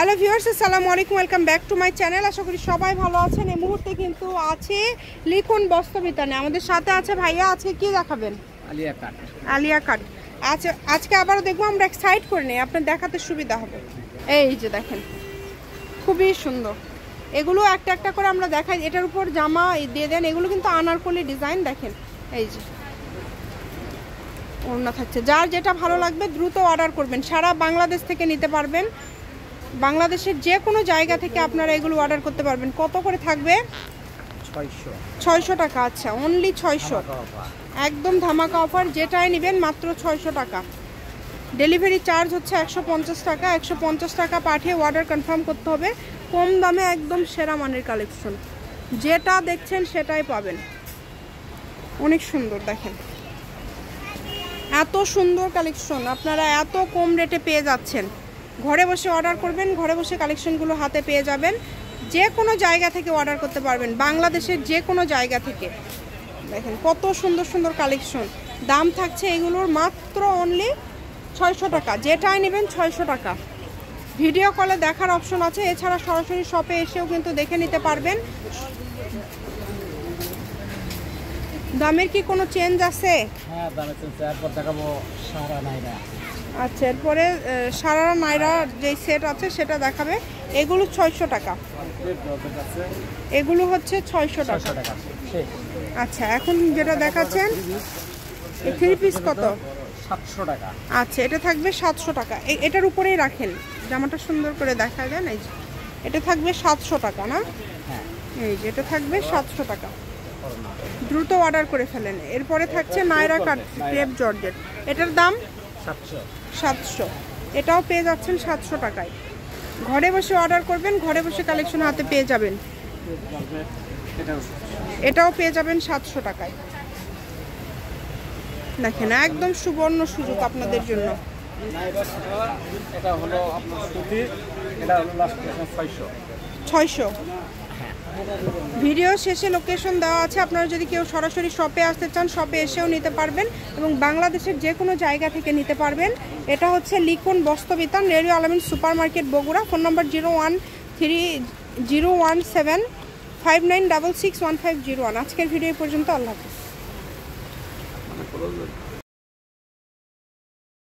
Hello viewers, আসসালামু আলাইকুম, welcome back to my channel. আশা করি সবাই ভালো আছেন। এই মুহূর্তে কিন্তু আছে লিখুন বস্ত্রবিতানে, আমাদের সাথে আছে ভাইয়া। আজকে কি দেখাবেন? আলিয়া কাট। আচ্ছা, আজকে আবারও দেখবো, আমরা এক সাইড করে নেই, আপনার দেখাতে সুবিধা হবে। এই যে দেখেন, খুবই সুন্দর। এগুলো একটা একটা করে আমরা দেখাই, এটার উপর জামা দিয়ে দেন। এগুলো কিন্তু আনারকলি ডিজাইন, দেখেন এই যে ওড়না থাকছে। যার যেটা ভালো লাগবে দ্রুত অর্ডার করবেন। সারা বাংলাদেশ থেকে নিতে পারবেন, বাংলাদেশের যে কোনো জায়গা থেকে আপনারা এগুলো অর্ডার করতে পারবেন। কত করে থাকবে? 600 টাকা। আচ্ছা, অনলি 600, একদম ধামাকা অফার। যেটাই নেবেন মাত্র 600 টাকা। ডেলিভারি চার্জ হচ্ছে 150 টাকা। 150 টাকা পাঠিয়ে অর্ডার কনফার্ম করতে হবে। কম দামে একদম সেরা মানের কালেকশন, যেটা দেখছেন সেটাই পাবেন। অনেক সুন্দর, দেখেন এত সুন্দর কালেকশন আপনারা এত কম রেটে পেয়ে যাচ্ছেন। ঘরে বসে অর্ডার করবেন, ঘরে বসে কালেকশনগুলো হাতে পেয়ে যাবেন। যে কোনো জায়গা থেকে অর্ডার করতে পারবেন, বাংলাদেশের যে কোনো জায়গা থেকে। দেখেন কত সুন্দর সুন্দর কালেকশন। দাম থাকছে এগুলোর মাত্র অনলি 600 টাকা। যেটাই নেবেন 600 টাকা। ভিডিও কলে দেখার অপশন আছে, এছাড়া সরাসরি শপে এসেও কিন্তু দেখে নিতে পারবেন। দামের কি কোনো চেঞ্জ আছে? হ্যাঁ, দামের চেঞ্জ। এরপর দেখাবো সারা নাইরা। আচ্ছা, এরপরে সারা নাইরা যে সেট আছে সেটা দেখাবে। এগুলো 600 টাকা। এগুলো হচ্ছে 600 টাকা। আচ্ছা, এখন যেটা দেখাচ্ছেন এই থ্রি পিস কত? 700 টাকা। আচ্ছা, এটা থাকবে 700 টাকা। এটার উপরেই রাখেন, জামাটা সুন্দর করে দেখা যায় না। এই যে এটা থাকবে 700 টাকা না? হ্যাঁ, এই যে এটা থাকবে 700 টাকা। দ্রুত অর্ডার করে ফেলেন। এরপরে থাকছে নাইরা কাট ক্রেপ জর্জেট। এটার দাম 700। এটাও পেয়ে যাচ্ছেন 700 টাকায়। ঘরে বসে অর্ডার করবেন, ঘরে বসে কালেকশন হাতে পেয়ে যাবেন। এটাও পেয়ে যাবেন 700 টাকায়। দেখেন একদম সুবর্ণ সুযোগ আপনাদের জন্য। এটা হলো আপনার সুতি, এটা হলো লাস্ট 600। ভিডিও শেষে লোকেশন দেওয়া আছে, আপনারা যদি কেউ সরাসরি শপে আসতে চান শপে এসেও নিতে পারবেন, এবং বাংলাদেশের যে কোনো জায়গা থেকে নিতে পারবেন। এটা হচ্ছে লিখুন বস্ত্রবিতান, রেডিও আলামিন সুপার মার্কেট, বগুড়া। ফোন নম্বর 0130759661501। আজকের ভিডিও পর্যন্ত। আল্লাহ হাফেজ।